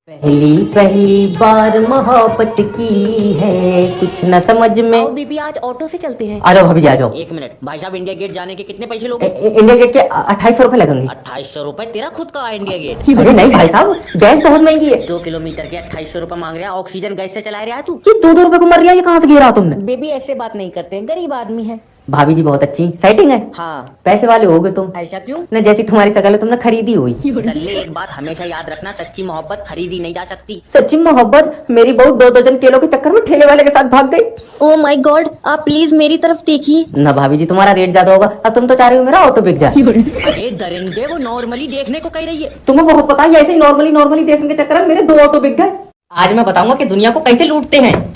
पहली पहली बार मोहब्बत की है कुछ न समझ में। आओ बीबी आज ऑटो से चलते हैं। आ जाओ भाभी जी आ जाओ। एक मिनट भाई साहब, इंडिया गेट जाने के कितने पैसे लोगे? इंडिया गेट के 2800 रुपए लगेंगे। 2800 रुपए? तेरा खुद का है इंडिया गेट? अरे नहीं भाई साहब, गैस बहुत महंगी है। 2 किलोमीटर के 2800 रुपए मांग रहा है। ऑक्सीजन गैस से चला रहा है तू? ये 2-2 रुपए को मर रहा है, ये कहाँ से गिरा तुमने? बेबी ऐसे बात नहीं करते, गरीब आदमी है। भाभी जी बहुत अच्छी सेटिंग है। हाँ। पैसे वाले होगे तुम। ऐसा क्यों? न जैसी तुम्हारी शकल है तुमने खरीदी हुई। दल्ले एक बात हमेशा याद रखना, सच्ची मोहब्बत खरीदी नहीं जा सकती। सच्ची मोहब्बत मेरी बहू 2 दर्जन केलों के चक्कर में ठेले वाले के साथ भाग गई। ओ माय गॉड, आप प्लीज मेरी तरफ देखिए। ना भाभी जी तुम्हारा रेट ज्यादा होगा, अब तुम तो चाह रही हो मेरा ऑटो बिक जाए। अरे दरिंदे, वो नॉर्मली देखने को कह रही है। तुम्हें बहुत पता है, ऐसे ही नॉर्मली देखने के चक्कर में मेरे 2 ऑटो बिक गए। आज मैं बताऊंगा कि दुनिया को कैसे लूटते हैं।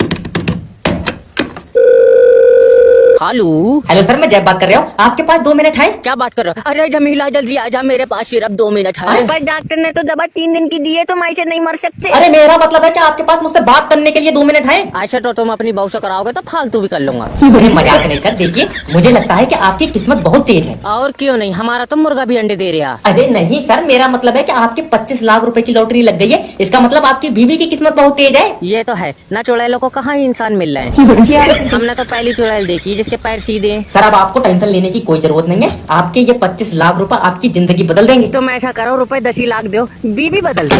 हेलो सर, मैं जय बात कर रहा हूँ। आपके पास 2 मिनट है? क्या बात कर रहे हो? अरे जमीला जल्दी आजा, मेरे पास सिर्फ 2 मिनट है। पर डॉक्टर ने तो दवा 3 दिन की दी है, तुम ऐसे नहीं मर सकते। अरे मेरा मतलब है कि आपके पास मुझसे बात करने के लिए 2 मिनट है। ऐसा तो तुम अपनी बहू से कराओगे तो फालतू भी कर लूंगा। अरे मजाक नहीं सर, देखिए मुझे लगता है कि आपकी किस्मत बहुत तेज है। और क्यों नहीं, हमारा तो मुर्गा भी अंडे दे रहा। अरे नहीं सर, मेरा मतलब है कि आपके 25 लाख रुपए की लॉटरी लग गई है। इसका मतलब आपकी बीवी की किस्मत बहुत तेज है। ये तो है ना, चुड़ैलों को कहाँ इंसान मिल रहे हैं। हमने तो पहली चुड़ैल देखी जिसके पैर सीधे हैं। सर अब आपको टेंशन लेने की कोई जरूरत नहीं है। आपके ये 25 लाख रुपए आपकी जिंदगी बदल देंगे। तुम ऐसा करो, रुपए 10 लाख दो, बीबी बदल दो।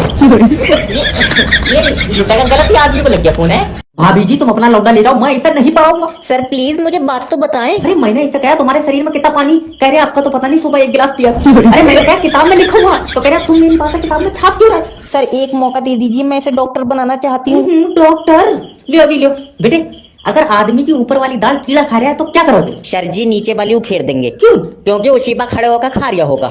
ये गलत आदमी को लग गया फोन है। भाभी जी तुम अपना लौटा ले जाओ, मैं इसे नहीं पढ़ाऊंगा। सर प्लीज मुझे बात तो बताएं। अरे मैंने ऐसा कहा तुम्हारे शरीर में कितना पानी? कह रहे आपका तो पता नहीं, सुबह 1 गिलास पिया। अरे मैंने कहा किताब में लिखा हुआ, तो कह रहा तुम मेरी बात किताब में छाप क्यों रहे? सर एक मौका दे दीजिए, मैं इसे डॉक्टर बनाना चाहती हूँ। डॉक्टर लियो अभी लियो। बेटे अगर आदमी की ऊपर वाली दाल कीड़ा खा रहा है तो क्या करोगे? सर जी नीचे वाली उखेड़ देंगे। क्यों? क्योंकि उसी पर खड़े होकर खा रहा होगा।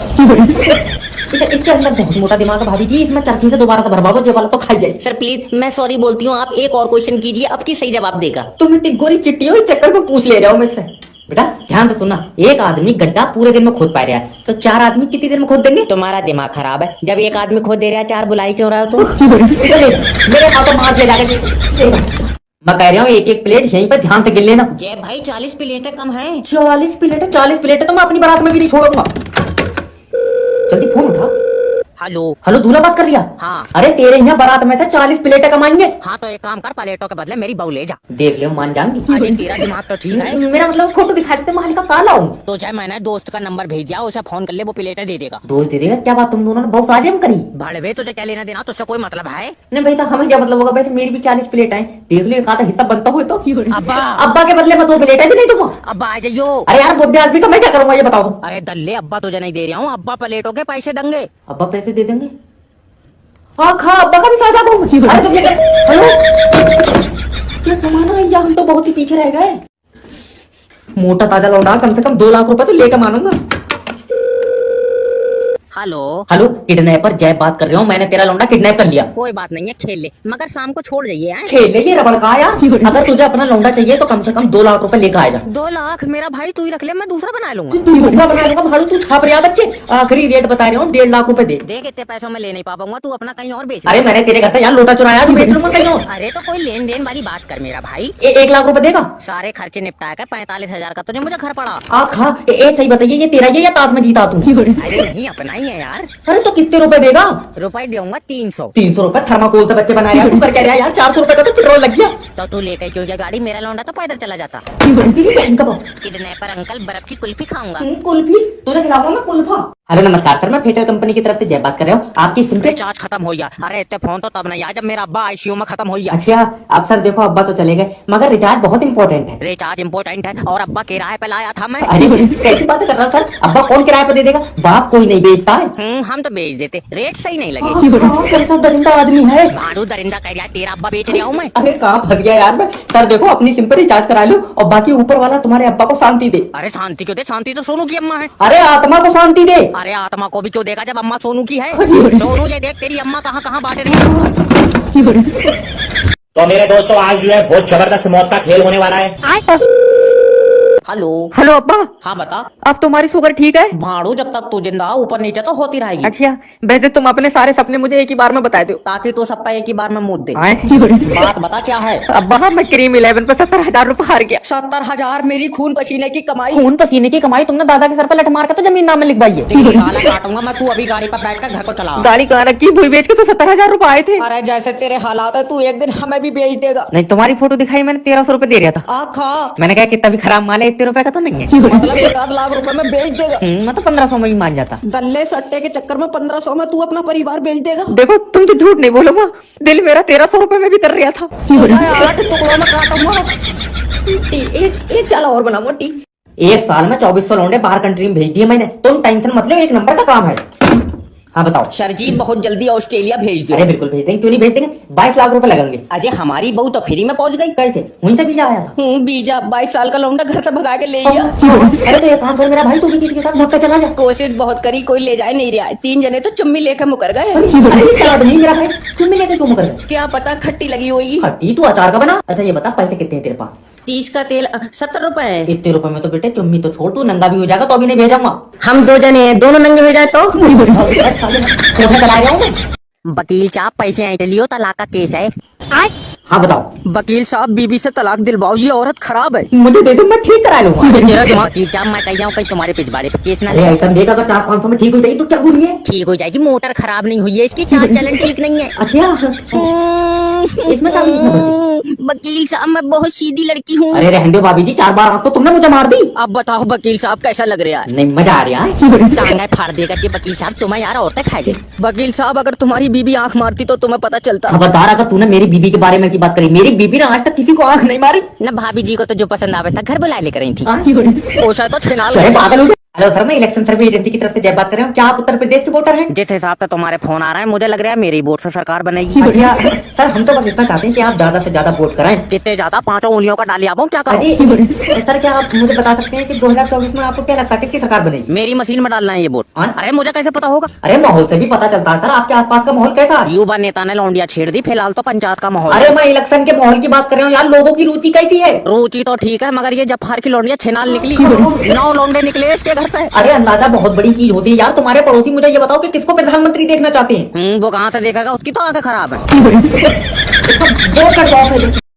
इसके अंदर बहुत मोटा दिमाग है भाभी जी, इसमें चरखी से दोबारा से भरवा दो, ये वाला तो खाई जाए। सर प्लीज मैं सॉरी बोलती हूँ, आप एक और क्वेश्चन कीजिए, अब की सही जवाब देगा। तुम इतनी गोरी चिट्टी हो, इस चक्कर में पूछ ले रहा हूँ मुझसे। बेटा ध्यान से सुनना, एक आदमी गड्ढा पूरे दिन में खोद पा रहा है तो 4 आदमी कितनी देर में खोद देंगे? तुम्हारा दिमाग खराब है, जब एक आदमी खोद दे रहा है 4 बुलाई क्यों रहा हो तो? मेरे हाथों में हाथ ले जाकर मैं कह रहा हूँ एक प्लेट यहीं पर ध्यान से गिन लेना। जय भाई 40 प्लेटें कम है। 40 प्लेट तो मैं अपनी बारात में भी नहीं छोड़ूंगा। जल्दी फोन उठा। हेलो दूल्हा बात कर रिया? हाँ। अरे तेरे यहाँ बारात में से 40 प्लेटें कमाएंगे। हाँ तो एक काम कर, प्लेटों के बदले मेरी बहू ले जा। देख ले मान जाएंगी। अरे तेरा दिमाग तो ठीक है। मेरा मतलब फोटो दिखाते माल का काला हूँ तो चाहे मैंने दोस्त का नंबर भेज दिया, उसे फोन कर ले, वो प्लेटें दे देगा। दोस्त दे देगा? क्या बात तुम दोनों ने बहुत साजिश करी? भाड़े तुझे क्या लेना देना, तुझसे कोई मतलब है? नहीं भाई साहब हमें क्या मतलब होगा? वैसे मेरी भी 40 प्लेट है, देख लो एक आधा हिस्सा बनता हो तो। अब्बा के बदले में 2 प्लेटें भी नहीं दूंगा। अब्बा आ जाइयो। अरे यार बुढ़े आदमी का मैं क्या करूंगा ये बताओ तुम। अरे दल्ले, अब्बा तुझे नहीं दे रहा हूँ, अब्बा प्लेटों के पैसे देंगे। अब्बा पैसे दे देंगे? हाँ खा अब्बा का भी साझा दूंगा। अरे तुम ये हेलो क्या जमाना है, या हम तो बहुत ही पीछे रह गए। मोटा ताजा लौंडा कम से कम 2 लाख रुपए तो लेकर मानूंगा। हेलो किडनैपर जय बात कर रहा हूँ, मैंने तेरा लौंडा किडनैप कर लिया। कोई बात नहीं है, खेल ले, मगर शाम को छोड़ जाइए। खेल ले ये रबड़ का यार। अगर तुझे अपना लौंडा चाहिए तो कम से कम 2 लाख रुपए लेकर आएगा। 2 लाख मेरा भाई तू ही रख ले, मैं दूसरा बना लूंगा। दूसरा बना लूंगा भाड़ू, तू छाप रहा बच्चे। आखिरी रेट बता रहा हूँ 1.5 लाख रुपए दे। देख इतने पैसों में ले नहीं पाऊंगा, तू अपना कहीं और बेच। अरे मैंने तेरे घर से यार लोटा चुराया, तू बेच लूंगा कहीं और। अरे तो कोई लेन देन वाली बात कर मेरा भाई। 1 लाख रुपए देगा? सारे खर्चे निपटा कर 45,000 का तुझे मुझे घर पड़ा। खा सही बताइए, ये तेरा ये या ताश में जीता तू? अरे नहीं अपना ही है यार। अरे तो कितने रुपए देगा? रुपए दूंगा 300। 300 रुपए थर्माकोल से बच्चे बना रहा है, तू कर क्या रहा है यार? 400 रुपए का तो पेट्रोल लग गया। तो तू लेकर क्यों गया गाड़ी? मेरा लौंडा तो पैदल चला जाता। किडनैपर अंकल बर्फ की कुल्फी खाऊंगा। कुल्फी तुझे खिलाऊंगा मैं कुल्फा। हेलो नमस्कार सर, मैं फेटल कंपनी की तरफ से जय बात कर रहा हूँ। आपकी सिम पे रिचार्ज खत्म हो गया। अरे इतने फोन तो तब नहीं आया जब मेरा अब्बा आईसीयू में खत्म हो गया। अच्छा अब सर देखो अब्बा तो चले गए मगर रिचार्ज बहुत इंपॉर्टेंट है। रिचार्ज इम्पोर्टेंट है और अब्बा किराए पे लाया था मैं। अरे कैसी बात कर रहा हूँ सर, अब्बा कौन किराए पे दे देगा? बाप कोई नहीं बेचता है। हम तो बेच देते, रेट सही नहीं लगे। कैसा दरिंदा आदमी है। भाड़ू दरिंदा कह रहा है, तेरा अब्बा बेच रहा हूँ मैं। अरे कहाँ फंस गया यार मैं। सर देखो अपनी सिम पे रिचार्ज करा लो और बाकी ऊपर वाला तुम्हारे अब्बा को शांति दे। अरे शांति क्यों दे? शांति तो सोनू की अम्मा है। अरे आत्मा को शांति दे। अरे आत्मा को भी क्यों देगा जब अम्मा सोनू की है? सोनू ये देख तेरी अम्मा कहाँ कहाँ बांट रही है। तो मेरे दोस्तों आज जो है बहुत जबरदस्त मौत का खेल होने वाला है। हेलो। हेलो अब्बा। हाँ बता। अब तुम्हारी शुगर ठीक है? भाड़ू, जब तक तू जिंदा ऊपर नीचे तो होती रहेगी। अच्छा, वैसे तुम अपने सारे सपने मुझे एक ही बार में बता दो ताकि तू सबका एक ही बार में मुद दे। आए? बात बता क्या है? अब्बा मैं क्रीम 11 पे 70,000 रुपए हार गया। 70,000 मेरी खून पसीने की कमाई। खून पसीने की कमाई तुमने दादा के सर पर लठ मार कर तो जमीन नाम में लिखवाई है। तेरी गाला काटूंगा मैं, तू अभी गाड़ी पर बैठ कर घर को चला। गाड़ी कहाँ रखी? भूई बेच के तो 70,000 रुपए आए थे। अरे जैसे तेरे हालात है तू एक दिन हमें भी बेच देगा। नहीं, तुम्हारी फोटो दिखाई मैंने 1300 रुपए दे रहा था। आखा मैंने कहा कितना भी खराब माल है, इतने रुपए का तो नहीं है। मतलब 1 लाख रुपए में बेच देगा। मैं तो 1500 में ही मान जाता। गल्ले सट्टे के चक्कर में 1500 में तू अपना परिवार बेच देगा। देखो तुम तो झूठ नहीं बोलो माँ, दिल मेरा 1300 रुपए में भी कर रहा था। 8 टुकड़ों में काटूंगा। एक जाला और बना मोटी। एक साल में 2400 लौंडे बाहर कंट्री में भेज दिए मैंने। तुम टेंशन मत लो, एक नंबर का काम है। हाँ बताओ। सरजीत बहुत जल्दी ऑस्ट्रेलिया भेज दो। अरे बिल्कुल भेज देंगे, क्यों नहीं भेज देंगे। 22 लाख रुपए लगेंगे। अजय हमारी बहू तो फ्री में पहुंच गई। कैसे? वहीं से वीजा आया था। बीजा 22 साल का लौंडा घर से भगा के ले गया। अरे तो ये काम कर मेरा भाई, तू भी किसी के साथ भाग कर चला जा। कोशिश बहुत करी, कोई ले जाए नहीं रहा। 3 जने तो चुम्मी लेकर मुकर गए। अरे मेरा भाई चुम्मी लेकर क्यों मुकर गया? क्या पता खट्टी लगी होगी। खट्टी तू अचार का बना। अच्छा ये बता पैसे कितने हैं तेरे पास? 30 का तेल 70 रुपए है। इतने रुपए में तो बेटे चुम्मी तो छोड़, तू नंगा भी हो जाएगा तो अभी नहीं भेजूंगा। हम 2 जने हैं, दोनों नंगे हो जाए तो। कोठा चला रहा हूँ मैं। वकील साहब पैसे ऐंठ लियो, तलाक का केस है। हाँ बताओ। वकील साहब बीबी से तलाक दिलवाओ, ये औरत खराब है। मुझे दे दो, मैं ठीक करा लूंगा। तेरा दिमाग वकील साहब मैं कह जाऊँ कहीं तुम्हारे पिछवाड़े पे केस ना अरे ले। आइटम देगा अगर 400-500 में ठीक हो जाएगी तो क्या बोलिए? ठीक हो जाएगी, मोटर खराब नहीं हुई है इसकी, चाल चलन ठीक नहीं है। अच्छा इसमें चाबी कितना भरती? वकील साहब मैं बहुत सीधी लड़की हूँ। अरे रहने दो भाभी जी, 4 बार आपको तुमने मुझे मार दी। अब बताओ वकील साहब कैसा लग रहा है? नहीं मजा आ रहा है। टांगे फाड़ देगा कि वकील साहब तुम्हें यार औरतें खाएंगे। वकील साहब अगर तुम्हारी बीबी आंख मारती तो तुम्हें पता चलता। खबरदार अगर तूने मेरी बीबी के बारे में ऐसी बात करी। मेरी बीबी ने आज तक किसी को आंख नहीं मारी। न भाभी जी को तो जो पसंद आवे था घर बुला लेकर आई थी। अरे ओशा तो छिनाल पागल हो गए। हेलो सर, मैं इलेक्शन सर्विस एजेंसी की तरफ से जय बात कर रहा हूँ। क्या आप उत्तर प्रदेश के वोटर हैं? जिस हिसाब से तुम्हारे फोन आ रहा है मुझे लग रहा है मेरी वोट से सरकार बनेगी। अच्छा सर, हम तो बस इतना चाहते हैं कि आप ज्यादा से ज्यादा वोट कराएं। जितने ज्यादा 5 उंगलियों का डालिया वो क्या करो। अजी सर, क्या आप मुझे बता सकते हैं कि 2024 में आपको क्या लगता है किसकी सरकार बनेगी? मेरी मशीन में डालना है ये वोट। हाँ? अरे मुझे कैसे पता होगा? अरे माहौल से भी पता चलता है सर। आपके आसपास का माहौल कैसा है? युवा नेता ने लौंडिया छेड़ दी, फिलहाल तो पंचायत का माहौल। अरे मैं इलेक्शन के माहौल की बात कर रहा हूँ यार। लोगों की रुचि कैसी है? रुचि तो ठीक है मगर ये जफार की लौंडिया छिनाल निकली। 9 लौंडे निकले इसके घर से। अरे अंदाजा बहुत बड़ी चीज होती है यार। तुम्हारे पड़ोसी मुझे ये बताओ कि किसको प्रधानमंत्री देखना चाहते हैं? वो कहाँ से देखेगा, उसकी तो आंखें खराब है। वोट कर दो।